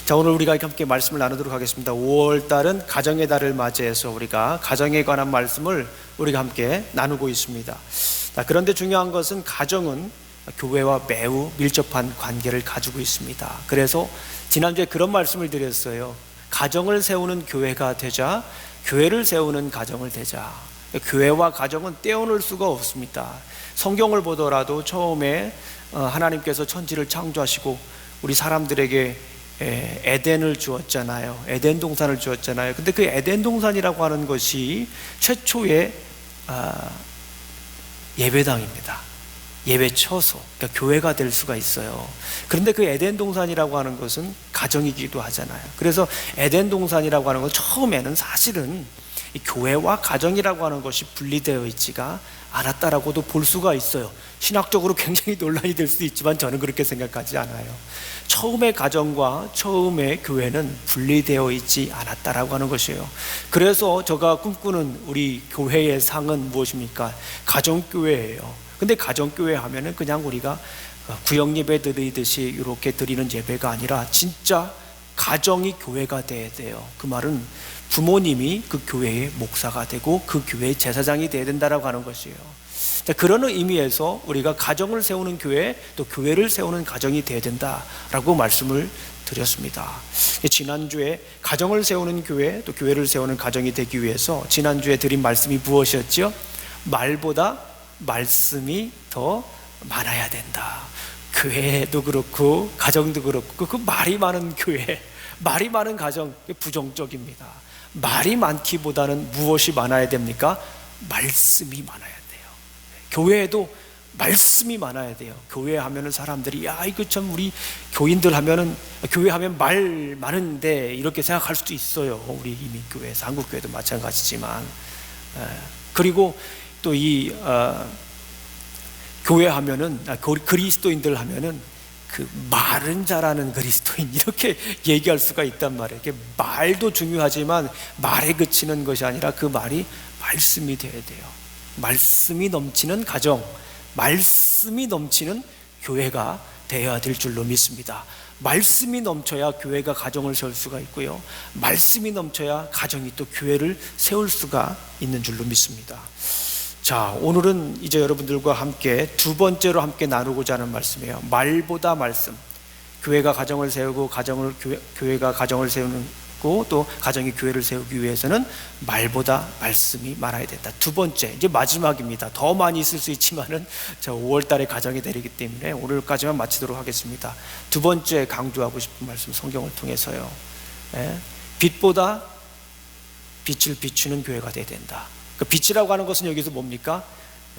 자, 오늘 우리가 함께 말씀을 나누도록 하겠습니다. 5월 달은 가정의 달을 맞이해서 우리가 가정에 관한 말씀을 우리가 함께 나누고 있습니다. 자, 그런데 중요한 것은 가정은 교회와 매우 밀접한 관계를 가지고 있습니다. 그래서 지난주에 그런 말씀을 드렸어요. 가정을 세우는 교회가 되자, 교회를 세우는 가정을 되자. 교회와 가정은 떼어놓을 수가 없습니다. 성경을 보더라도 처음에 하나님께서 천지를 창조하시고 우리 사람들에게 에덴을 주었잖아요. 에덴 동산을 주었잖아요. 근데 그 에덴 동산이라고 하는 것이 최초의 예배당입니다. 예배 처소, 그러니까 교회가 될 수가 있어요. 그런데 그 에덴 동산이라고 하는 것은 가정이기도 하잖아요. 그래서 에덴 동산이라고 하는 건 처음에는 사실은 이 교회와 가정이라고 하는 것이 분리되어 있지가 않았다라고도 볼 수가 있어요. 신학적으로 굉장히 논란이 될 수도 있지만 저는 그렇게 생각하지 않아요. 처음의 가정과 처음의 교회는 분리되어 있지 않았다라고 하는 것이에요. 그래서 제가 꿈꾸는 우리 교회의 상은 무엇입니까? 가정교회예요. 근데 가정교회 하면은 그냥 우리가 구역예배 드리듯이 이렇게 드리는 예배가 아니라 진짜 가정이 교회가 돼야 돼요. 그 말은 부모님이 그 교회의 목사가 되고 그 교회의 제사장이 돼야 된다라고 하는 것이에요. 그런 의미에서 우리가 가정을 세우는 교회, 또 교회를 세우는 가정이 돼야 된다라고 말씀을 드렸습니다. 지난주에 가정을 세우는 교회, 또 교회를 세우는 가정이 되기 위해서 지난주에 드린 말씀이 무엇이었죠? 말보다 말씀이 더 많아야 된다. 교회도 그렇고 가정도 그렇고 그 말이 많은 교회, 말이 많은 가정, 부정적입니다. 말이 많기보다는 무엇이 많아야 됩니까? 말씀이 많아야 돼요. 교회에도 말씀이 많아야 돼요. 교회 하면은 사람들이 야 이거 참 우리 교인들 하면은 교회 하면 말 많은데 이렇게 생각할 수도 있어요. 우리 이민교회에서, 한국교회도 마찬가지지만. 그리고 또 이 교회 하면은 그리스도인들 하면은 그 말은 잘하는 그리스도인 이렇게 얘기할 수가 있단 말이에요. 말도 중요하지만 말에 그치는 것이 아니라 그 말이 말씀이 돼야 돼요. 말씀이 넘치는 가정, 말씀이 넘치는 교회가 되어야 될 줄로 믿습니다. 말씀이 넘쳐야 교회가 가정을 세울 수가 있고요, 말씀이 넘쳐야 가정이 또 교회를 세울 수가 있는 줄로 믿습니다. 자, 오늘은 이제 여러분들과 함께 두 번째로 함께 나누고자 하는 말씀이에요. 말보다 말씀. 교회가 가정을 세우고 교회가 가정을 세우고 또 가정이 교회를 세우기 위해서는 말보다 말씀이 많아야 된다. 두 번째, 이제 마지막입니다. 더 많이 있을 수 있지만은 5월 달에 가정이 되기 때문에 오늘까지만 마치도록 하겠습니다. 두 번째 강조하고 싶은 말씀, 성경을 통해서요. 빛보다 빛을 비추는 교회가 되어야 된다. 그 빛이라고 하는 것은 여기서 뭡니까?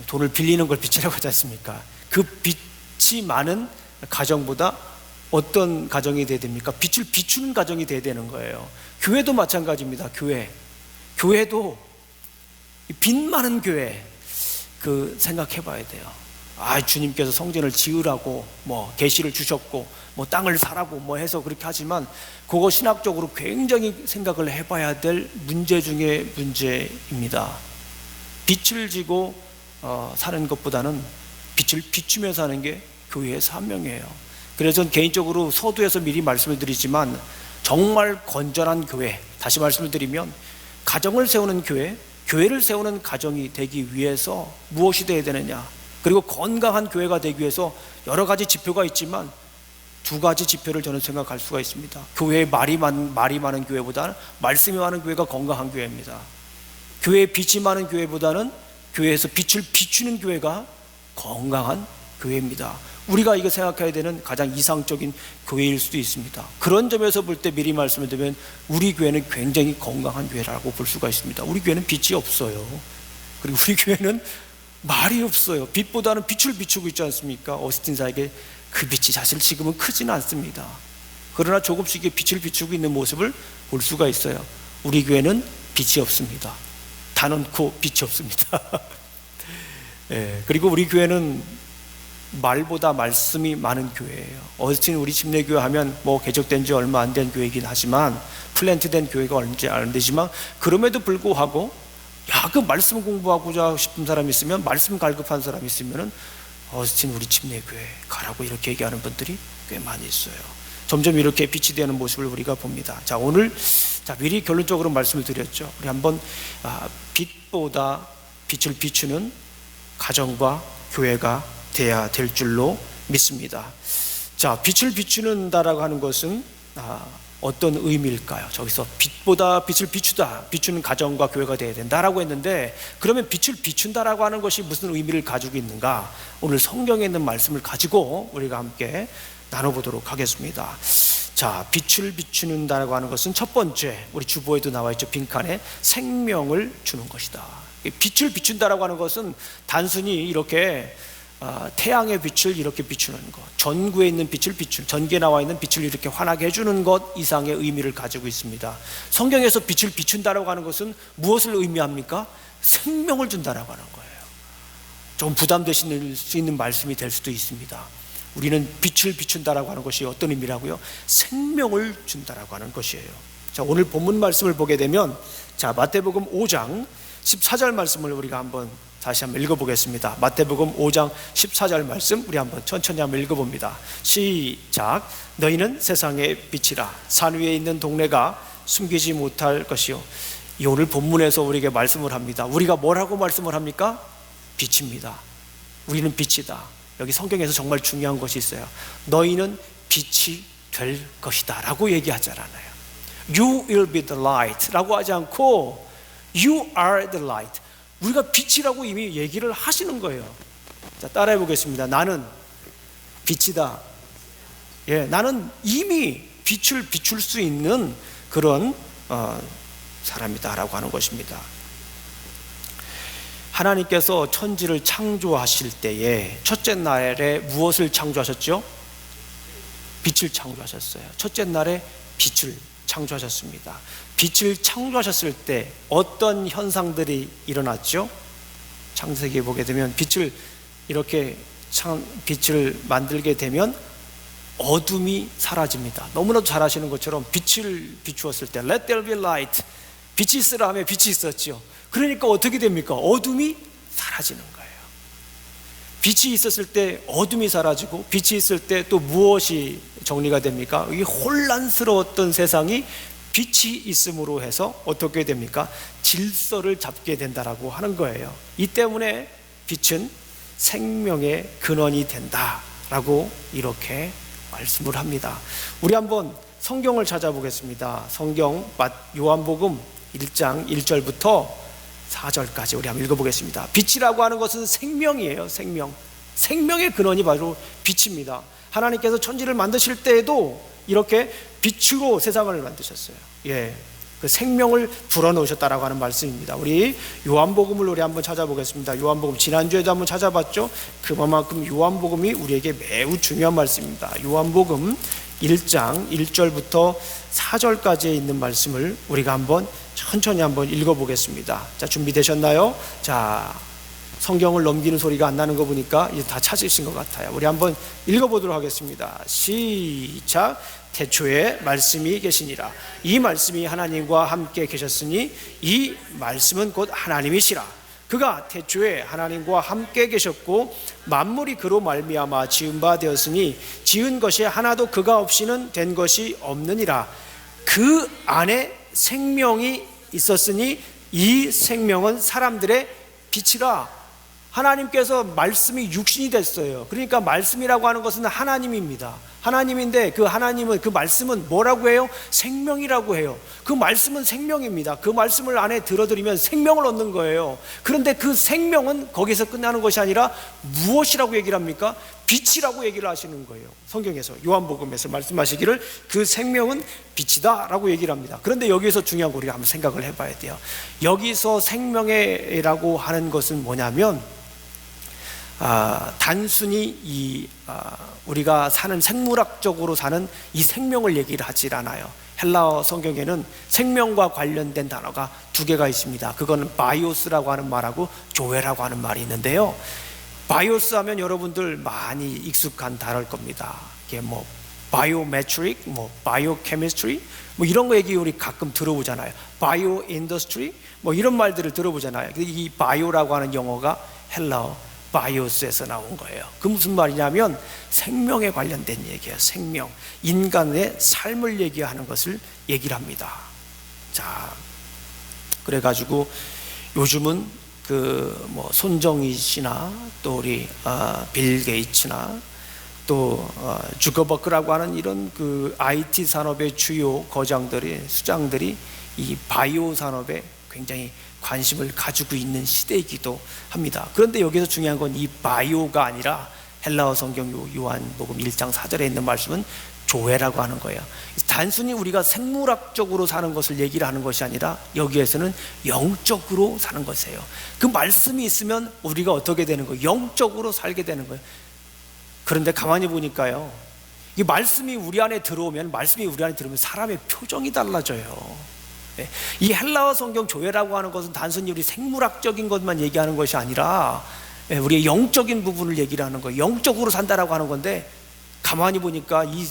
돈을 빌리는 걸 빛이라고 하지 않습니까? 그 빛이 많은 가정보다 어떤 가정이 돼야 됩니까? 빛을 비추는 가정이 돼야 되는 거예요. 교회도 마찬가지입니다. 교회도 빛 많은 교회, 그 생각해 봐야 돼요. 주님께서 성전을 지으라고 계시를 주셨고 땅을 사라고 해서 그렇게 하지만 그거 신학적으로 굉장히 생각을 해봐야 될 문제 중에 문제입니다. 빛을 지고 사는 것보다는 빛을 비추며 사는 게 교회의 사명이에요. 그래서 저는 개인적으로 서두에서 미리 말씀을 드리지만 정말 건전한 교회, 다시 말씀을 드리면 가정을 세우는 교회, 교회를 세우는 가정이 되기 위해서 무엇이 되어야 되느냐, 그리고 건강한 교회가 되기 위해서 여러 가지 지표가 있지만 두 가지 지표를 저는 생각할 수가 있습니다. 교회에 말이 많은 교회보다는 말씀이 많은 교회가 건강한 교회입니다. 교회에 빛이 많은 교회보다는 교회에서 빛을 비추는 교회가 건강한 교회입니다. 우리가 이거 생각해야 되는 가장 이상적인 교회일 수도 있습니다. 그런 점에서 볼 때 미리 말씀을 드리면 우리 교회는 굉장히 건강한 교회라고 볼 수가 있습니다. 우리 교회는 빛이 없어요. 그리고 우리 교회는 말이 없어요. 빛보다는 빛을 비추고 있지 않습니까? 어스틴사에게 그 빛이 사실 지금은 크지는 않습니다. 그러나 조금씩 빛을 비추고 있는 모습을 볼 수가 있어요. 우리 교회는 빛이 없습니다. 단언코 빛이 없습니다. 그리고 우리 교회는 말보다 말씀이 많은 교회예요. 어스틴 우리 침례교회 하면 개척된 지 얼마 안 된 교회이긴 하지만, 플랜트된 교회가 얼마 안 되지만, 그럼에도 불구하고 그 말씀 공부하고자 싶은 사람이 있으면, 말씀 갈급한 사람이 있으면은 어스틴 우리 침례교회 가라고 이렇게 얘기하는 분들이 꽤 많이 있어요. 점점 이렇게 빛이 되는 모습을 우리가 봅니다. 자, 오늘 미리 결론적으로 말씀을 드렸죠. 우리 한번 빛보다 빛을 비추는 가정과 교회가 돼야 될 줄로 믿습니다. 자, 빛을 비추는다라고 하는 것은 어떤 의미일까요? 저기서 빛보다 빛을 비추는 가정과 교회가 되어야 된다라고 했는데, 그러면 빛을 비춘다라고 하는 것이 무슨 의미를 가지고 있는가? 오늘 성경에 있는 말씀을 가지고 우리가 함께 나눠보도록 하겠습니다. 자, 빛을 비추는다라고 하는 것은 첫 번째, 우리 주보에도 나와 있죠. 빈칸에 생명을 주는 것이다. 빛을 비춘다라고 하는 것은 단순히 이렇게 태양의 빛을 이렇게 비추는 것, 전구에 있는 빛을 전기에 나와 있는 빛을 이렇게 환하게 해주는 것 이상의 의미를 가지고 있습니다. 성경에서 빛을 비춘다라고 하는 것은 무엇을 의미합니까? 생명을 준다라고 하는 거예요. 좀 부담되실 수 있는 말씀이 될 수도 있습니다. 우리는 빛을 비춘다라고 하는 것이 어떤 의미라고요? 생명을 준다라고 하는 것이에요. 자, 오늘 본문 말씀을 보게 되면, 자, 마태복음 5장 14절 말씀을 우리가 다시 한번 읽어보겠습니다. 마태복음 5장 14절 말씀 우리 한번 천천히 한번 읽어봅니다. 시작. 너희는 세상의 빛이라. 산 위에 있는 동네가 숨기지 못할 것이요. 이 오늘 본문에서 우리에게 말씀을 합니다. 우리가 뭐라고 말씀을 합니까? 빛입니다. 우리는 빛이다. 여기 성경에서 정말 중요한 것이 있어요. 너희는 빛이 될 것이다 라고 얘기하잖아요. You will be the light 라고 하지 않고 You are the light. 우리가 빛이라고 이미 얘기를 하시는 거예요. 자, 따라해 보겠습니다. 나는 빛이다. 예, 나는 이미 빛을 비출 수 있는 그런 사람이다라고 하는 것입니다. 하나님께서 천지를 창조하실 때에 첫째 날에 무엇을 창조하셨죠? 빛을 창조하셨어요. 첫째 날에 빛을 창조하셨습니다. 빛을 창조하셨을 때 어떤 현상들이 일어났죠? 창세기에 보게 되면 빛을 만들게 되면 어둠이 사라집니다. 너무나도 잘 아시는 것처럼 빛을 비추었을 때 Let there be light, 빛이 있으라 하며 빛이 있었죠. 그러니까 어떻게 됩니까? 어둠이 사라지는 거예요. 빛이 있었을 때 어둠이 사라지고, 빛이 있을 때 또 무엇이 정리가 됩니까? 이 혼란스러웠던 세상이 빛이 있음으로 해서 어떻게 됩니까? 질서를 잡게 된다라고 하는 거예요. 이 때문에 빛은 생명의 근원이 된다라고 이렇게 말씀을 합니다. 우리 한번 성경을 찾아보겠습니다. 성경 요한복음 1장 1절부터 4절까지 우리 한번 읽어보겠습니다. 빛이라고 하는 것은 생명이에요. 생명의 근원이 바로 빛입니다. 하나님께서 천지를 만드실 때에도 이렇게 빛으로 세상을 만드셨어요. 예, 그 생명을 불어넣으셨다라고 하는 말씀입니다. 우리 요한복음을 우리 한번 찾아보겠습니다. 요한복음 지난주에도 한번 찾아봤죠. 그만큼 요한복음이 우리에게 매우 중요한 말씀입니다. 요한복음 1장 1절부터 4절까지에 있는 말씀을 우리가 한번 천천히 한번 읽어보겠습니다. 자, 준비되셨나요? 자, 성경을 넘기는 소리가 안 나는 거 보니까 이제 다 찾으신 것 같아요. 우리 한번 읽어보도록 하겠습니다. 시작. 태초에 말씀이 계시니라. 이 말씀이 하나님과 함께 계셨으니 이 말씀은 곧 하나님이시라. 그가 태초에 하나님과 함께 계셨고 만물이 그로 말미암아 지은 바 되었으니 지은 것이 하나도 그가 없이는 된 것이 없느니라. 그 안에 생명이 있었으니 이 생명은 사람들의 빛이라. 하나님께서 말씀이 육신이 됐어요. 그러니까 말씀이라고 하는 것은 하나님입니다. 하나님인데 그 하나님은, 그 말씀은 뭐라고 해요? 생명이라고 해요. 그 말씀은 생명입니다. 그 말씀을 안에 들어들이면 생명을 얻는 거예요. 그런데 그 생명은 거기서 끝나는 것이 아니라 무엇이라고 얘기를 합니까? 빛이라고 얘기를 하시는 거예요. 성경에서, 요한복음에서 말씀하시기를 그 생명은 빛이다 라고 얘기를 합니다. 그런데 여기서 중요한 거 우리가 한번 생각을 해봐야 돼요. 여기서 생명이라고 하는 것은 뭐냐면 단순히 우리가 사는 생물학적으로 사는 이 생명을 얘기를 하지 않아요. 헬라어 성경에는 생명과 관련된 단어가 두 개가 있습니다. 그거는 바이오스라고 하는 말하고 조회라고 하는 말이 있는데요. 바이오스 하면 여러분들 많이 익숙한 단어일 겁니다. 이게 뭐 바이오메트릭, 뭐 바이오케미스트리, 뭐 이런 거 얘기 우리 가끔 들어보잖아요. 바이오 인더스트리, 뭐 이런 말들을 들어보잖아요. 이 바이오라고 하는 영어가 헬라어 바이오스에서 나온 거예요. 그 무슨 말이냐면 생명에 관련된 얘기예요. 생명, 인간의 삶을 얘기하는 것을 얘기를 합니다. 자, 그래가지고 요즘은 손정희 씨나 또 우리 빌 게이츠나 또 주커버크라고 하는 이런 IT 산업의 주요 수장들이 이 바이오 산업에 굉장히 관심을 가지고 있는 시대이기도 합니다. 그런데 여기서 중요한 건 이 바이오가 아니라 헬라어 성경 요한복음 1장 4절에 있는 말씀은 조회라고 하는 거예요. 단순히 우리가 생물학적으로 사는 것을 얘기를 하는 것이 아니라 여기에서는 영적으로 사는 것이에요. 그 말씀이 있으면 우리가 어떻게 되는 거예요? 영적으로 살게 되는 거예요. 그런데 가만히 보니까요, 이 말씀이 우리 안에 들어오면 사람의 표정이 달라져요. 이 헬라어 성경 조회라고 하는 것은 단순히 우리 생물학적인 것만 얘기하는 것이 아니라 우리의 영적인 부분을 얘기를 하는 거예요. 영적으로 산다라고 하는 건데, 가만히 보니까 이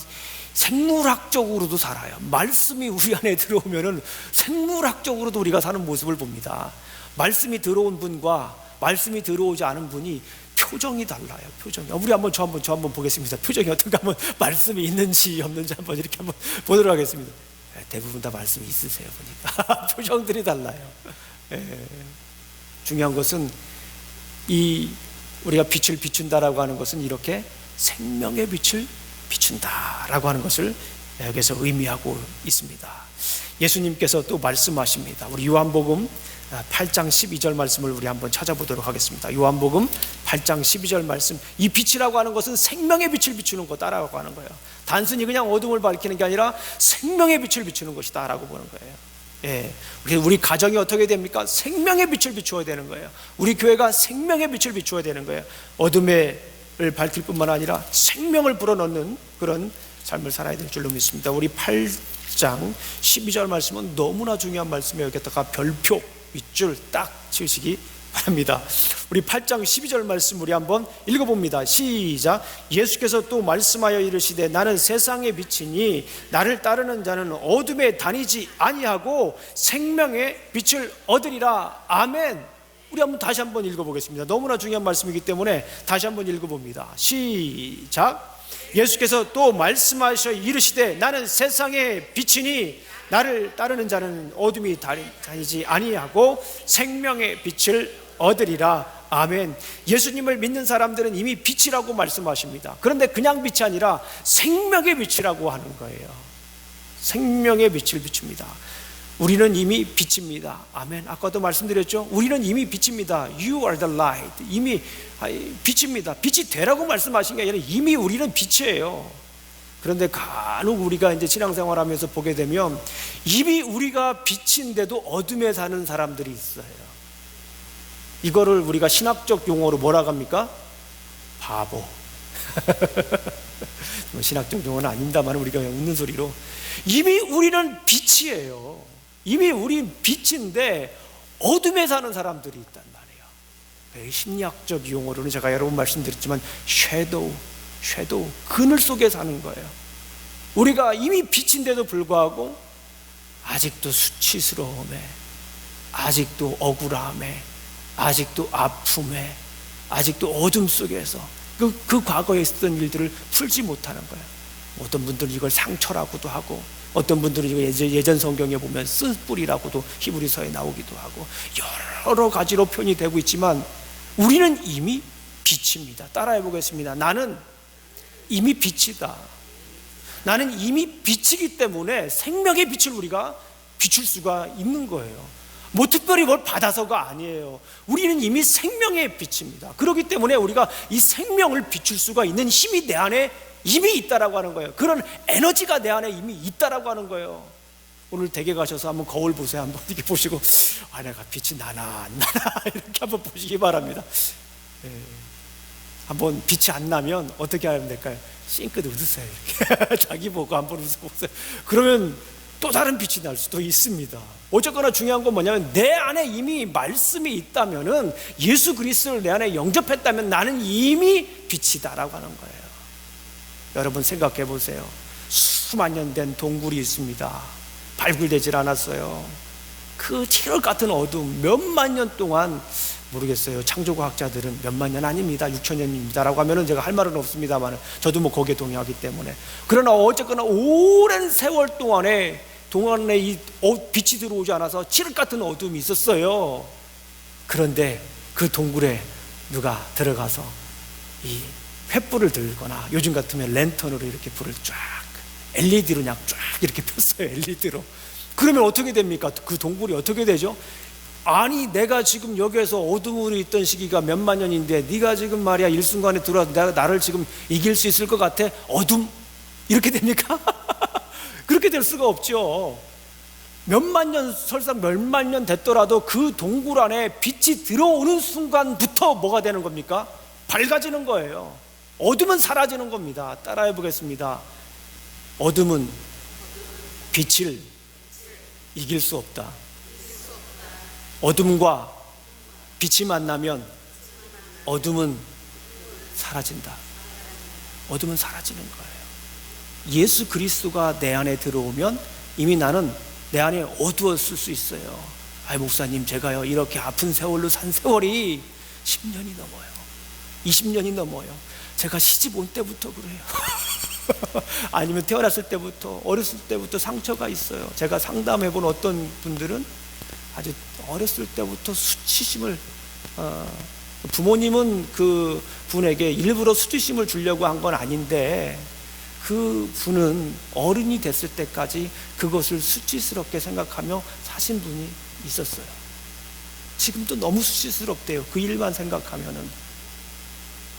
생물학적으로도 살아요. 말씀이 우리 안에 들어오면은 생물학적으로도 우리가 사는 모습을 봅니다. 말씀이 들어온 분과 말씀이 들어오지 않은 분이 표정이 달라요. 표정이. 우리 저 한번 보겠습니다. 표정이 어떤가 한번, 말씀이 있는지 없는지 한번 이렇게 한번 보도록 하겠습니다. 대부분 다 말씀이 있으세요, 보니까. 표정들이 달라요. 중요한 것은 우리가 빛을 비춘다라고 하는 것은 이렇게 생명의 빛을 비춘다라고 하는 것을 여기서 의미하고 있습니다. 예수님께서 또 말씀하십니다. 우리 요한복음 8장 12절 말씀을 우리 한번 찾아보도록 하겠습니다. 요한복음 8장 12절 말씀, 이 빛이라고 하는 것은 생명의 빛을 비추는 거다라고 하는 거예요. 단순히 그냥 어둠을 밝히는 게 아니라 생명의 빛을 비추는 것이다 라고 보는 거예요. 우리 가정이 어떻게 됩니까? 생명의 빛을 비추어야 되는 거예요. 우리 교회가 생명의 빛을 비추어야 되는 거예요. 어둠을 밝힐 뿐만 아니라 생명을 불어넣는 그런 삶을 살아야 될 줄로 믿습니다. 우리 8장 12절 말씀은 너무나 중요한 말씀이에요. 여기다가 별표 밑줄 딱 치우시기 바랍니다. 우리 8장 12절 말씀 우리 한번 읽어봅니다. 시작. 예수께서 또 말씀하여 이르시되 나는 세상의 빛이니 나를 따르는 자는 어둠에 다니지 아니하고 생명의 빛을 얻으리라. 아멘. 우리 다시 한번 읽어보겠습니다. 너무나 중요한 말씀이기 때문에 다시 한번 읽어봅니다. 시작. 예수께서 또 말씀하셔 이르시되 나는 세상의 빛이니 나를 따르는 자는 어둠이 다니지 아니하고 생명의 빛을 얻으리라. 아멘. 예수님을 믿는 사람들은 이미 빛이라고 말씀하십니다. 그런데 그냥 빛이 아니라 생명의 빛이라고 하는 거예요. 생명의 빛을 비춥니다. 우리는 이미 빛입니다. 아멘. 아까도 말씀드렸죠. 우리는 이미 빛입니다. You are the light. 이미 빛입니다. 빛이 되라고 말씀하신 게 아니라 이미 우리는 빛이에요. 그런데 간혹 우리가 이제 신앙생활하면서 보게 되면 이미 우리가 빛인데도 어둠에 사는 사람들이 있어요. 이거를 우리가 신학적 용어로 뭐라고 합니까? 바보. 신학적 용어는 아닙니다만 우리가 그냥 웃는 소리로, 이미 우리는 빛이에요. 이미 우리 빛인데 어둠에 사는 사람들이 있단 말이에요. 심리학적 용어로는 제가 여러 번 말씀드렸지만 섀도우, 그늘 속에 사는 거예요. 우리가 이미 빛인데도 불구하고 아직도 수치스러움에, 아직도 억울함에, 아직도 아픔에, 아직도 어둠 속에서 그 과거에 있었던 일들을 풀지 못하는 거예요. 어떤 분들은 이걸 상처라고도 하고, 어떤 분들은 이거 예전 성경에 보면 쓴뿌리라고도 히브리서에 나오기도 하고, 여러 가지로 표현이 되고 있지만 우리는 이미 빛입니다. 따라해 보겠습니다. 나는 이미 빛이다. 나는 이미 빛이기 때문에 생명의 빛을 우리가 비출 수가 있는 거예요. 뭐 특별히 뭘 받아서가 아니에요. 우리는 이미 생명의 빛입니다. 그렇기 때문에 우리가 이 생명을 비출 수가 있는 힘이 내 안에 이미 있다라고 하는 거예요. 그런 에너지가 내 안에 이미 있다라고 하는 거예요. 오늘 댁에 가셔서 한번 거울 보세요. 한번 이렇게 보시고, 내가 빛이 나나 안 나나 이렇게 한번 보시기 바랍니다. 한번 빛이 안 나면 어떻게 하면 될까요? 싱긋 웃으세요. 이렇게 자기 보고 한번 웃어보세요. 그러면 또 다른 빛이 날 수도 있습니다. 어쨌거나 중요한 건 뭐냐면 내 안에 이미 말씀이 있다면은, 예수 그리스도를 내 안에 영접했다면 나는 이미 빛이다라고 하는 거예요. 여러분 생각해 보세요. 수만 년 된 동굴이 있습니다. 발굴되질 않았어요. 그 철 같은 어둠, 몇만 년 동안 모르겠어요. 창조과학자들은 몇만 년 아닙니다. 6천 년입니다 라고 하면은 제가 할 말은 없습니다만, 저도 뭐 거기에 동의하기 때문에. 그러나 어쨌거나 오랜 세월 동안에 이 빛이 들어오지 않아서 칠흑 같은 어둠이 있었어요. 그런데 그 동굴에 누가 들어가서 이 횃불을 들거나, 요즘 같으면 랜턴으로 이렇게 불을 쫙, LED로 그냥 쫙 이렇게 폈어요. LED로. 그러면 어떻게 됩니까? 그 동굴이 어떻게 되죠? 아니, 내가 지금 여기에서 어둠으로 있던 시기가 몇만 년인데 네가 지금 말이야 일순간에 들어와서 나를 지금 이길 수 있을 것 같아? 어둠? 이렇게 됩니까? 그렇게 될 수가 없죠. 몇만 년, 설사 몇만 년 됐더라도 그 동굴 안에 빛이 들어오는 순간부터 뭐가 되는 겁니까? 밝아지는 거예요. 어둠은 사라지는 겁니다. 따라해 보겠습니다. 어둠은 빛을 이길 수 없다. 어둠과 빛이 만나면 어둠은 사라진다. 어둠은 사라지는 거예요. 예수 그리스도가 내 안에 들어오면 이미 나는 내 안에 어두웠을 수 있어요. 아이, 목사님, 제가요 이렇게 아픈 세월로 산 세월이 10년이 넘어요. 20년이 넘어요. 제가 시집 온 때부터 그래요. 아니면 태어났을 때부터, 어렸을 때부터 상처가 있어요. 제가 상담해 본 어떤 분들은 아주 어렸을 때부터 수치심을, 부모님은 그 분에게 일부러 수치심을 주려고 한 건 아닌데, 그 분은 어른이 됐을 때까지 그것을 수치스럽게 생각하며 사신 분이 있었어요. 지금도 너무 수치스럽대요. 그 일만 생각하면은.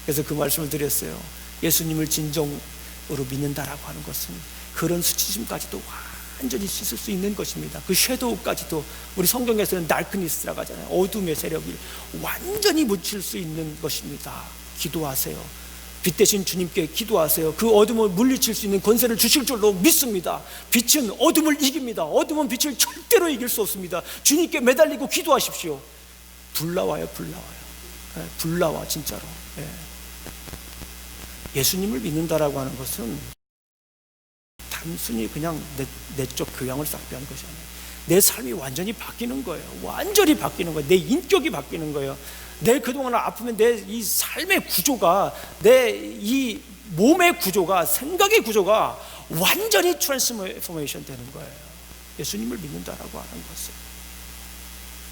그래서 그 말씀을 드렸어요. 예수님을 진정으로 믿는다라고 하는 것은 그런 수치심까지도 완전히 씻을 수 있는 것입니다. 그 섀도우까지도, 우리 성경에서는 다크니스라고 하잖아요. 어둠의 세력을 완전히 묻힐 수 있는 것입니다. 기도하세요. 빛 대신 주님께 기도하세요. 그 어둠을 물리칠 수 있는 권세를 주실 줄로 믿습니다. 빛은 어둠을 이깁니다. 어둠은 빛을 절대로 이길 수 없습니다. 주님께 매달리고 기도하십시오. 불 나와요. 불 나와요. 불 나와, 진짜로. 예수님을 믿는다라고 하는 것은 단순히 그냥 내적 교양을 쌓게 한 것이 아니에요. 내 삶이 완전히 바뀌는 거예요. 완전히 바뀌는 거예요. 내 인격이 바뀌는 거예요. 내 그동안 아프면 내 이 삶의 구조가, 내 이 몸의 구조가, 생각의 구조가 완전히 트랜스포메이션 되는 거예요. 예수님을 믿는다라고 하는 것은.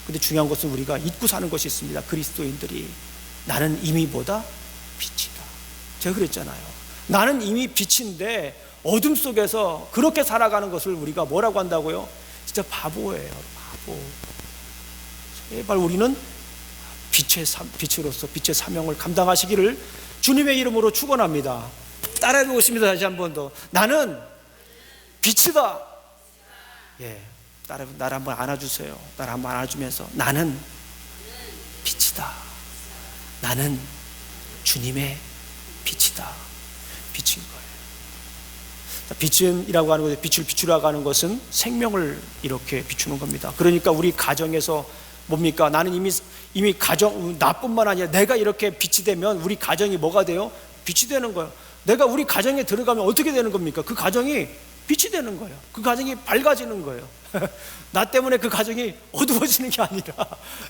근데 중요한 것은 우리가 잊고 사는 것이 있습니다. 그리스도인들이 나는 이미 뭐다? 빛이다. 제가 그랬잖아요. 나는 이미 빛인데 어둠 속에서 그렇게 살아가는 것을 우리가 뭐라고 한다고요? 진짜 바보예요. 바보. 제발 우리는 빛으로서 빛의 사명을 감당하시기를 주님의 이름으로 축원합니다. 따라해 보겠습니다. 다시 한 번 더. 나는 빛이다. 예, 나를 한번 안아주세요. 나를 한번 안아주면서 나는 빛이다. 나는 주님의 빛이다. 빛인 거예요. 빛이라고 하는 것은, 빛을 비추라고 하는 것은 생명을 이렇게 비추는 겁니다. 그러니까 우리 가정에서 뭡니까? 나는 이미 가정, 나뿐만 아니라 내가 이렇게 빛이 되면 우리 가정이 뭐가 돼요? 빛이 되는 거예요. 내가 우리 가정에 들어가면 어떻게 되는 겁니까? 그 가정이 빛이 되는 거예요. 그 가정이 밝아지는 거예요. 나 때문에 그 가정이 어두워지는 게 아니라,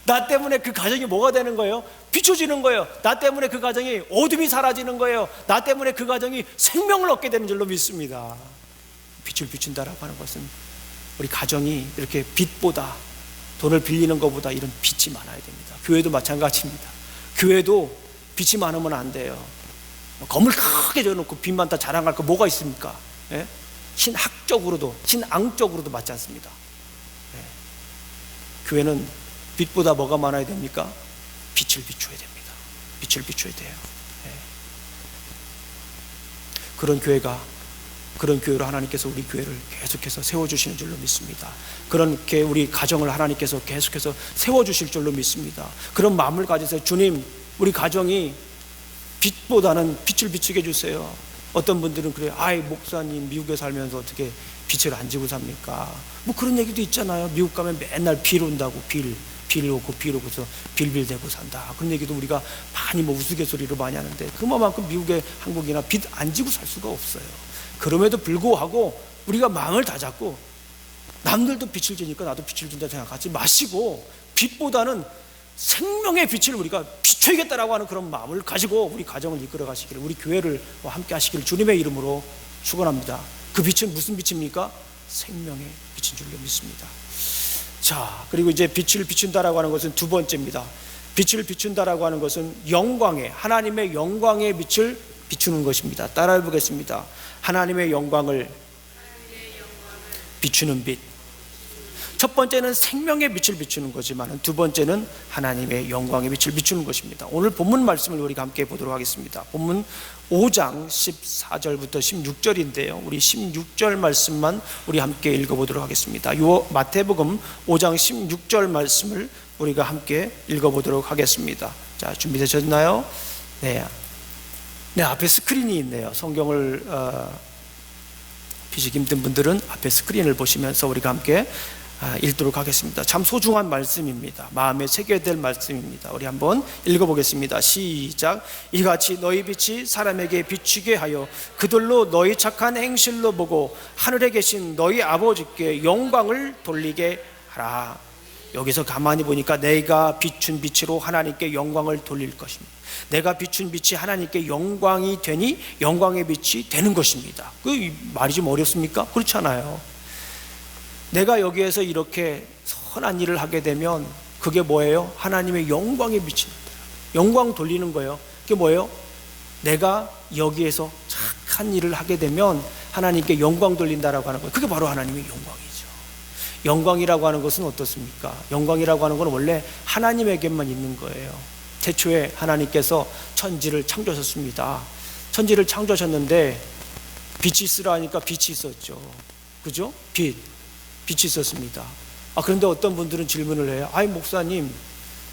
나 때문에 그 가정이 뭐가 되는 거예요? 비춰지는 거예요. 나 때문에 그 가정이 어둠이 사라지는 거예요. 나 때문에 그 가정이 생명을 얻게 되는 줄로 믿습니다. 빛을 비춘다라고 하는 것은 우리 가정이 이렇게 빛보다, 돈을 빌리는 것보다 이런 빛이 많아야 됩니다. 교회도 마찬가지입니다. 교회도 빛이 많으면 안 돼요. 건물 크게 지어놓고 빛만 다 자랑할 거 뭐가 있습니까? 예? 신학적으로도 신앙적으로도 맞지 않습니다. 예. 교회는 빛보다 뭐가 많아야 됩니까? 빛을 비춰야 됩니다. 빛을 비춰야 돼요. 예. 그런 교회로 하나님께서 우리 교회를 계속해서 세워주시는 줄로 믿습니다. 그렇게 우리 가정을 하나님께서 계속해서 세워주실 줄로 믿습니다. 그런 마음을 가지세요. 주님, 우리 가정이 빛보다는 빛을 비추게 해주세요. 어떤 분들은 그래요. 아이, 목사님 미국에 살면서 어떻게 빛을 안 지고 삽니까? 뭐 그런 얘기도 있잖아요. 미국 가면 맨날 빌 온다고, 빌 오고서 빌빌대고 산다. 그런 얘기도 우리가 많이 뭐 우스갯소리로 많이 하는데, 그만큼 미국에, 한국이나 빛 안 지고 살 수가 없어요. 그럼에도 불구하고 우리가 마음을 다 잡고, 남들도 빛을 지니까 나도 빛을 준다 생각하지 마시고, 빛보다는 생명의 빛을 우리가 비춰야겠다라고 하는 그런 마음을 가지고 우리 가정을 이끌어 가시기를, 우리 교회를 함께 하시기를 주님의 이름으로 축원합니다. 그 빛은 무슨 빛입니까? 생명의 빛인 줄로 믿습니다. 자, 그리고 이제 빛을 비춘다라고 하는 것은 두 번째입니다. 빛을 비춘다라고 하는 것은 영광의, 하나님의 영광의 빛을 비추는 것입니다. 따라해 보겠습니다. 하나님의 영광을 비추는 빛. 첫 번째는 생명의 빛을 비추는 거지만 두 번째는 하나님의 영광의 빛을 비추는 것입니다. 오늘 본문 말씀을 우리가 함께 보도록 하겠습니다. 본문 5장 14절부터 16절인데요. 우리 16절 말씀만 우리 함께 읽어보도록 하겠습니다. 요 마태복음 5장 16절 말씀을 우리가 함께 읽어보도록 하겠습니다. 자, 준비되셨나요? 네, 앞에 스크린이 있네요. 성경을 피시기 힘든 분들은 앞에 스크린을 보시면서 우리가 함께 읽도록 하겠습니다. 참 소중한 말씀입니다. 마음에 새겨야 될 말씀입니다. 우리 한번 읽어보겠습니다. 시작. 이같이 너희 빛이 사람에게 비추게 하여 그들로 너희 착한 행실로 보고 하늘에 계신 너희 아버지께 영광을 돌리게 하라. 여기서 가만히 보니까 내가 비춘 빛으로 하나님께 영광을 돌릴 것입니다. 내가 비춘 빛이 하나님께 영광이 되니 영광의 빛이 되는 것입니다. 그 말이 좀 어렵습니까? 그렇잖아요. 내가 여기에서 이렇게 선한 일을 하게 되면 그게 뭐예요? 하나님의 영광에 비치는 거예요. 영광 돌리는 거예요. 그게 뭐예요? 내가 여기에서 착한 일을 하게 되면 하나님께 영광 돌린다라고 하는 거예요. 그게 바로 하나님의 영광이죠. 영광이라고 하는 것은 어떻습니까? 영광이라고 하는 건 원래 하나님에게만 있는 거예요. 태초에 하나님께서 천지를 창조하셨습니다. 천지를 창조하셨는데 빛이 있으라 하니까 빛이 있었죠. 그죠? 빛이 있었습니다. 그런데 어떤 분들은 질문을 해요. 아이 목사님,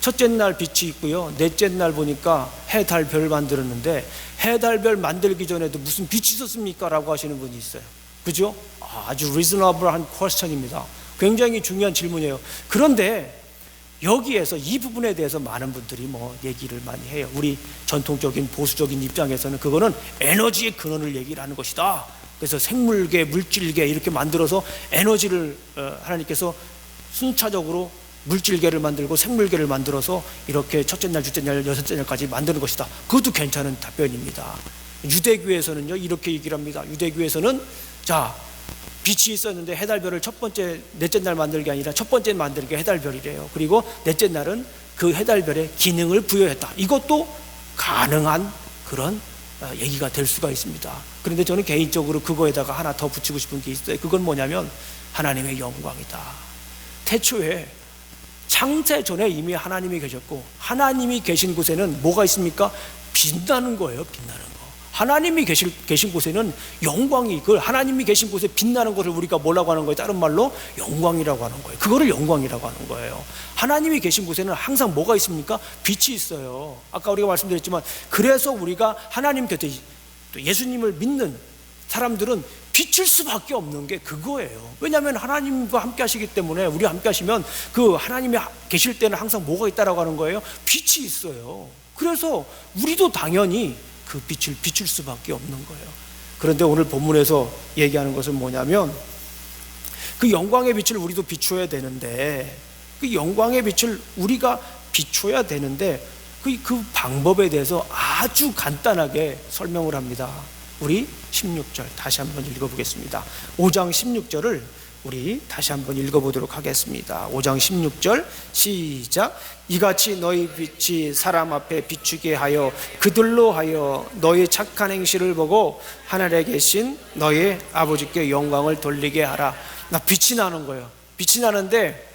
첫째 날 빛이 있고요, 넷째 날 보니까 해, 달, 별 만들었는데 해, 달, 별 만들기 전에도 무슨 빛이 있었습니까? 라고 하시는 분이 있어요. 그죠? 아주 리즈너블한 퀘스천입니다. 굉장히 중요한 질문이에요. 그런데 여기에서 이 부분에 대해서 많은 분들이 얘기를 많이 해요. 우리 전통적인 보수적인 입장에서는 그거는 에너지의 근원을 얘기를 하는 것이다. 그래서 생물계, 물질계 이렇게 만들어서 에너지를 하나님께서 순차적으로 물질계를 만들고 생물계를 만들어서 이렇게 첫째 날, 둘째 날, 여섯째 날까지 만드는 것이다. 그것도 괜찮은 답변입니다. 유대교에서는요 이렇게 얘기를 합니다. 유대교에서는 자, 빛이 있었는데 해달별을 첫 번째, 넷째 날 만들 게 아니라 첫 번째 만드는 게 해달별이래요. 그리고 넷째 날은 그 해달별에 기능을 부여했다. 이것도 가능한 그런 얘기가 될 수가 있습니다. 그런데 저는 개인적으로 그거에다가 하나 더 붙이고 싶은 게 있어요. 그건 뭐냐면 하나님의 영광이다. 태초에 창세 전에 이미 하나님이 계셨고 하나님이 계신 곳에는 뭐가 있습니까? 빛나는 거예요. 빛나는 거. 하나님이 계신 곳에는 영광이, 그 하나님이 계신 곳에 빛나는 것을 우리가 뭐라고 하는 거예요? 다른 말로 영광이라고 하는 거예요. 그거를 영광이라고 하는 거예요. 하나님이 계신 곳에는 항상 뭐가 있습니까? 빛이 있어요. 아까 우리가 말씀드렸지만 그래서 우리가 하나님 곁에 또 예수님을 믿는 사람들은 비칠 수밖에 없는 게 그거예요. 왜냐하면 하나님과 함께 하시기 때문에, 우리와 함께 하시면 그 하나님이 계실 때는 항상 뭐가 있다라고 하는 거예요? 빛이 있어요. 그래서 우리도 당연히 그 빛을 비출 수밖에 없는 거예요. 그런데 오늘 본문에서 얘기하는 것은 뭐냐면 그 영광의 빛을 우리도 비춰야 되는데, 그 영광의 빛을 우리가 비춰야 되는데 그 방법에 대해서 아주 간단하게 설명을 합니다. 우리 16절 다시 한번 읽어보겠습니다. 5장 16절을 우리 다시 한번 읽어보도록 하겠습니다. 5장 16절 시작. 이같이 너희 빛이 사람 앞에 비추게 하여 그들로 하여 너희 착한 행실을 보고 하늘에 계신 너희 아버지께 영광을 돌리게 하라. 빛이 나는 거예요. 빛이 나는데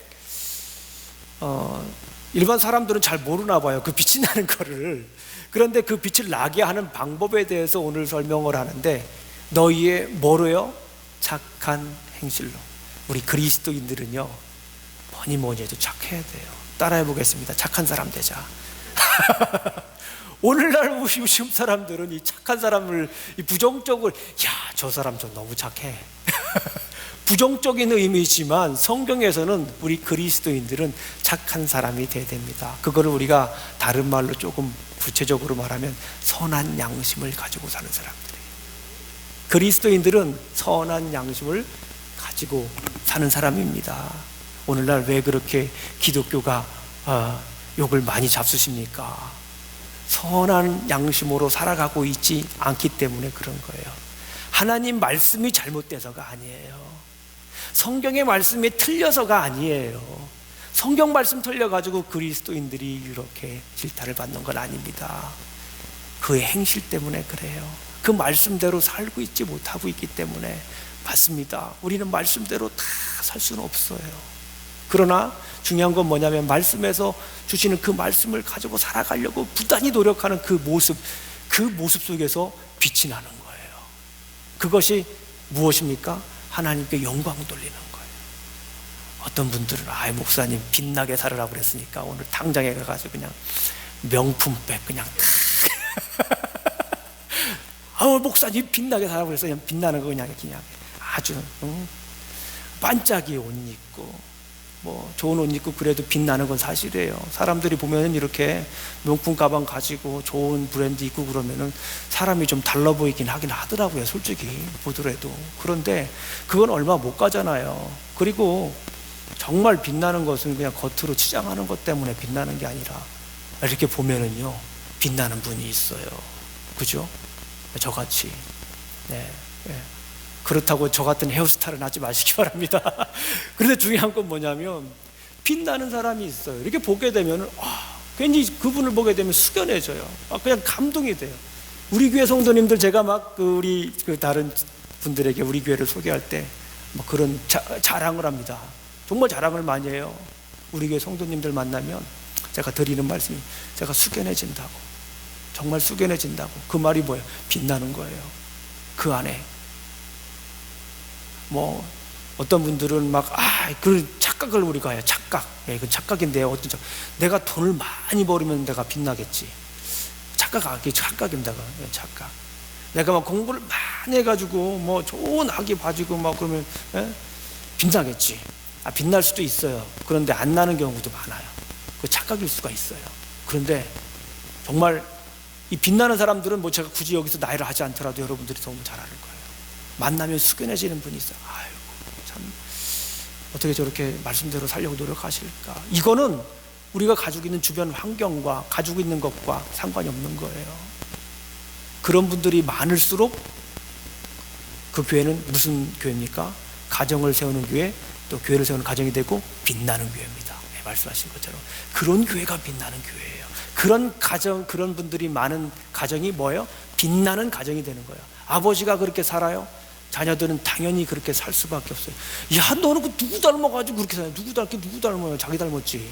일반 사람들은 잘 모르나 봐요. 그 빛이 나는 거를. 그런데 그 빛을 나게 하는 방법에 대해서 오늘 설명을 하는데, 너희의 뭐로요? 착한 행실로. 우리 그리스도인들은요 뭐니 해도 착해야 돼요. 따라해 보겠습니다. 착한 사람 되자. 오늘날 우리 사람들은 이 착한 사람을 부정적으로, 야, 저 사람 저 너무 착해. 부정적인 의미지만 성경에서는 우리 그리스도인들은 착한 사람이 돼야 됩니다. 그거를 우리가 다른 말로 조금 구체적으로 말하면 선한 양심을 가지고 사는 사람들이에요. 그리스도인들은 선한 양심을 가지고 사는 사람입니다. 오늘날 왜 그렇게 기독교가 욕을 많이 잡수십니까? 선한 양심으로 살아가고 있지 않기 때문에 그런 거예요. 하나님 말씀이 잘못돼서가 아니에요. 성경의 말씀이 틀려서가 아니에요. 성경 말씀 틀려가지고 그리스도인들이 이렇게 질타를 받는 건 아닙니다. 그의 행실 때문에 그래요. 그 말씀대로 살고 있지 못하고 있기 때문에. 맞습니다. 우리는 말씀대로 다 살 수는 없어요. 그러나 중요한 건 뭐냐면 말씀에서 주시는 그 말씀을 가지고 살아가려고 부단히 노력하는 그 모습 속에서 빛이 나는 거예요. 그것이 무엇입니까? 하나님께 영광 돌리는 거예요. 어떤 분들은 목사님 빛나게 살으라고 그랬으니까 오늘 당장에 가가지고 그냥 명품백 그냥 목사님 빛나게 살라고 그래서 그냥 빛나는 거 그냥 아주 반짝이 옷 입고 뭐 좋은 옷 입고 그래도 빛나는 건 사실이에요. 사람들이 보면은 이렇게 명품 가방 가지고 좋은 브랜드 입고 그러면은 사람이 좀 달라 보이긴 하긴 하더라고요. 솔직히 보더라도. 그런데 그건 얼마 못 가잖아요. 그리고 정말 빛나는 것은 그냥 겉으로 치장하는 것 때문에 빛나는 게 아니라 이렇게 보면은요 빛나는 분이 있어요. 그죠? 저같이. 네. 그렇다고 저 같은 헤어스타일은 하지 마시기 바랍니다. 그런데 중요한 건 뭐냐면 빛나는 사람이 있어요. 이렇게 보게 되면 괜히 그분을 보게 되면 숙연해져요. 그냥 감동이 돼요. 우리 교회 성도님들 제가 막 우리 다른 분들에게 우리 교회를 소개할 때 뭐 그런 자랑을 합니다. 정말 자랑을 많이 해요. 우리 교회 성도님들 만나면 제가 드리는 말씀이 제가 숙연해진다고. 정말 숙연해진다고. 그 말이 뭐예요? 빛나는 거예요. 그 안에. 뭐 어떤 분들은 막 그 착각을 우리가 해요. 착각. 그 착각인데요. 어떤 착각? 내가 돈을 많이 벌으면 내가 빛나겠지. 착각입니다. 착각. 내가 막 공부를 많이 해가지고 뭐 좋은 아기 봐주고 막 그러면 빛나겠지. 빛날 수도 있어요. 그런데 안 나는 경우도 많아요. 그 착각일 수가 있어요. 그런데 정말 이 빛나는 사람들은 뭐 제가 굳이 여기서 나이를 하지 않더라도 여러분들이 너무 잘 아는 거예요. 만나면 숙연해지는 분이 있어요. 아이고 참 어떻게 저렇게 말씀대로 살려고 노력하실까. 이거는 우리가 가지고 있는 주변 환경과 가지고 있는 것과 상관이 없는 거예요. 그런 분들이 많을수록 그 교회는 무슨 교회입니까? 가정을 세우는 교회, 또 교회를 세우는 가정이 되고 빛나는 교회입니다. 네, 말씀하신 것처럼 그런 교회가 빛나는 교회예요. 그런 가정, 그런 분들이 많은 가정이 뭐예요? 빛나는 가정이 되는 거예요. 아버지가 그렇게 살아요? 자녀들은 당연히 그렇게 살 수밖에 없어요. 야, 너는 그 누구 닮아가지고 그렇게 살아요? 누구 닮아요? 자기 닮았지.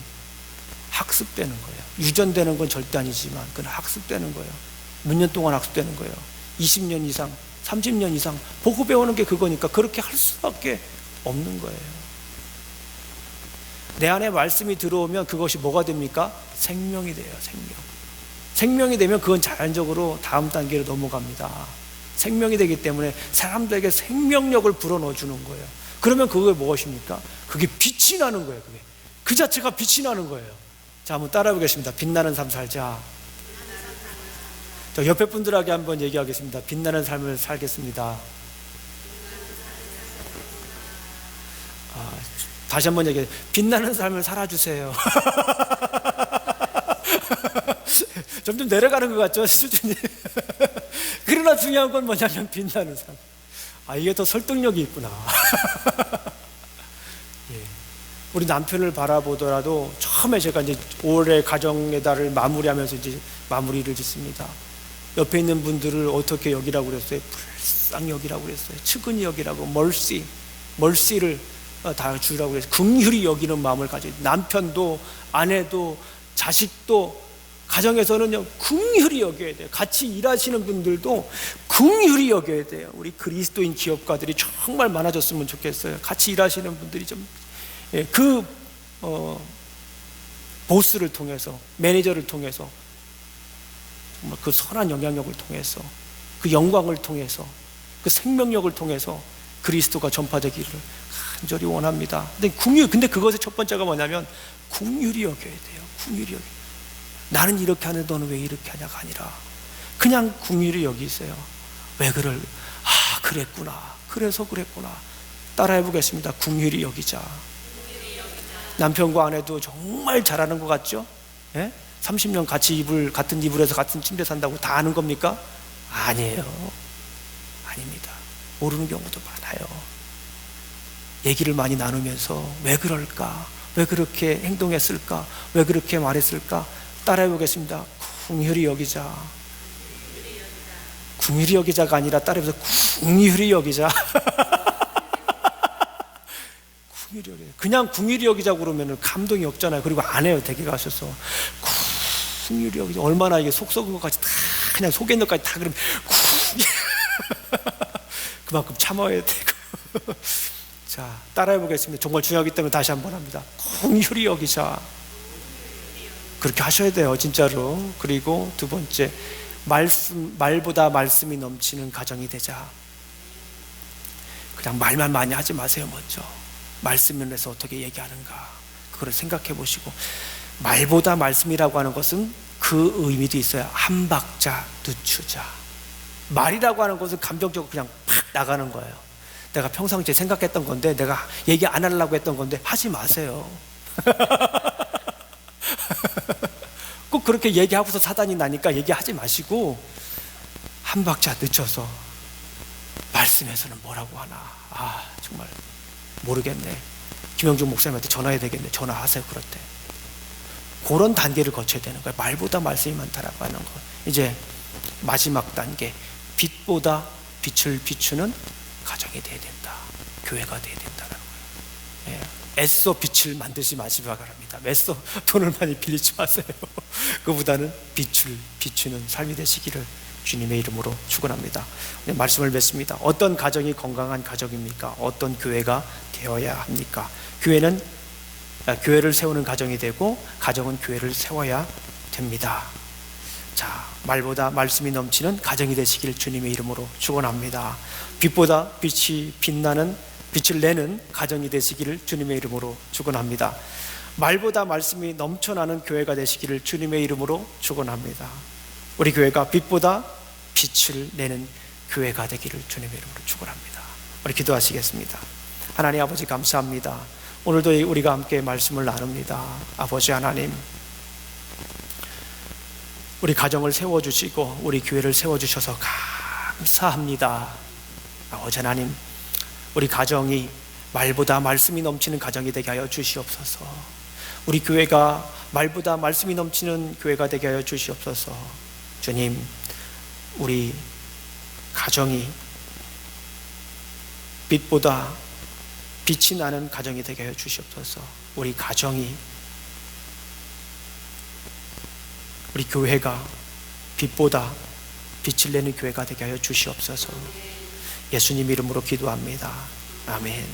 학습되는 거예요. 유전되는 건 절대 아니지만 그건 학습되는 거예요. 몇 년 동안 학습되는 거예요. 20년 이상, 30년 이상 보고 배우는 게 그거니까 그렇게 할 수밖에 없는 거예요. 내 안에 말씀이 들어오면 그것이 뭐가 됩니까? 생명이 돼요. 생명이 되면 그건 자연적으로 다음 단계로 넘어갑니다. 생명이 되기 때문에 사람들에게 생명력을 불어넣어 주는 거예요. 그러면 그게 무엇입니까? 그게 빛이 나는 거예요. 그 자체가 빛이 나는 거예요. 자, 한번 따라해 보겠습니다. 빛나는 삶 살자. 저 옆에 분들에게 한번 얘기하겠습니다. 빛나는 삶을 살겠습니다. 다시 한번 얘기해요. 빛나는 삶을 살아주세요. 점점 내려가는 것 같죠? 수준이. 그러나 중요한 건 뭐냐면 빛나는 삶. 이게 더 설득력이 있구나. 예. 우리 남편을 바라보더라도 처음에 제가 이제 올해 가정의 달을 마무리하면서 이제 마무리를 짓습니다. 옆에 있는 분들을 어떻게 여기라고 그랬어요? 불쌍히 여기라고 그랬어요. 측은히 여기라고, 멀시를 다 주라고 그랬어요. 긍휼히 여기는 마음을 가져요. 남편도 아내도 자식도 가정에서는요 긍휼히 여겨야 돼요. 같이 일하시는 분들도 긍휼히 여겨야 돼요. 우리 그리스도인 기업가들이 정말 많아졌으면 좋겠어요. 같이 일하시는 분들이 좀 보스를 통해서, 매니저를 통해서, 정말 그 선한 영향력을 통해서, 그 영광을 통해서, 그 생명력을 통해서 그리스도가 전파되기를 간절히 원합니다. 근데 그것의 첫 번째가 뭐냐면 긍휼히 여겨야 돼요. 긍휼히 여겨. 나는 이렇게 하는데 너는 왜 이렇게 하냐가 아니라 그냥 긍휼히 여기세요. 왜 그럴? 그랬구나. 그래서 그랬구나. 따라해 보겠습니다. 긍휼히 여기자. 남편과 아내도 정말 잘하는 것 같죠? 예? 30년 같은 이불에서 같은 침대 산다고 다 아는 겁니까? 아니에요. 아닙니다. 모르는 경우도 많아요. 얘기를 많이 나누면서 왜 그럴까? 왜 그렇게 행동했을까? 왜 그렇게 말했을까? 따라해 보겠습니다. 궁휼히 여기자. 궁휼히 여기자가 아니라 따라해서 궁휼히 여기자. 궁휼히 여기자. 그냥 궁휼히 여기자고 그러면 감동이 없잖아요. 그리고 안 해요. 댁에 가셔서 궁휼히 여기자. 얼마나 이게 속 썩은 것까지 다 그냥 속에 있는 것까지 다 그러면 그만큼 참아야 되고. 자, 따라해 보겠습니다. 정말 중요하기 때문에 다시 한번 합니다. 궁휼히 여기자. 그렇게 하셔야 돼요, 진짜로. 그리고 두 번째, 말보다 말씀이 넘치는 가정이 되자. 그냥 말만 많이 하지 마세요. 먼저 말씀면에서 어떻게 얘기하는가, 그걸 생각해 보시고. 말보다 말씀이라고 하는 것은 그 의미도 있어요. 한 박자 늦추자. 말이라고 하는 것은 감정적으로 그냥 팍 나가는 거예요. 내가 평상시에 생각했던 건데, 내가 얘기 안 하려고 했던 건데 하지 마세요. 꼭 그렇게 얘기하고서 사단이 나니까 얘기하지 마시고 한 박자 늦춰서, 말씀에서는 뭐라고 하나, 정말 모르겠네, 김영중 목사님한테 전화해야 되겠네, 전화하세요. 그럴 때 그런 단계를 거쳐야 되는 거예요. 말보다 말씀이 많다라고 하는 거. 이제 마지막 단계, 빛보다 빛을 비추는 가정이 돼야 된다, 교회가 돼야 된다는 거예요. 애써 빛을 만들지 마시기 바랍니다. 애써 돈을 많이 빌리지 마세요. 그보다는 빛을 비추는 삶이 되시기를 주님의 이름으로 축원합니다. 말씀을 맺습니다. 어떤 가정이 건강한 가정입니까? 어떤 교회가 되어야 합니까? 교회를 세우는 가정이 되고, 가정은 교회를 세워야 됩니다. 자, 말보다 말씀이 넘치는 가정이 되시길 주님의 이름으로 축원합니다. 빛보다 빛을 내는 가정이 되시기를 주님의 이름으로 축원합니다. 말보다 말씀이 넘쳐나는 교회가 되시기를 주님의 이름으로 축원합니다. 우리 교회가 빛보다 빛을 내는 교회가 되기를 주님의 이름으로 축원합니다. 우리 기도하시겠습니다. 하나님 아버지, 감사합니다. 오늘도 우리가 함께 말씀을 나눕니다. 아버지 하나님, 우리 가정을 세워주시고 우리 교회를 세워주셔서 감사합니다. 아버지 하나님, 우리 가정이 말보다 말씀이 넘치는 가정이 되게 하여 주시옵소서. 우리 교회가 말보다 말씀이 넘치는 교회가 되게 하여 주시옵소서. 주님, 우리 가정이 빛보다 빛이 나는 가정이 되게 하여 주시옵소서. 우리 가정이, 우리 교회가 빛보다 빛을 내는 교회가 되게 하여 주시옵소서. 예수님 이름으로 기도합니다. 아멘.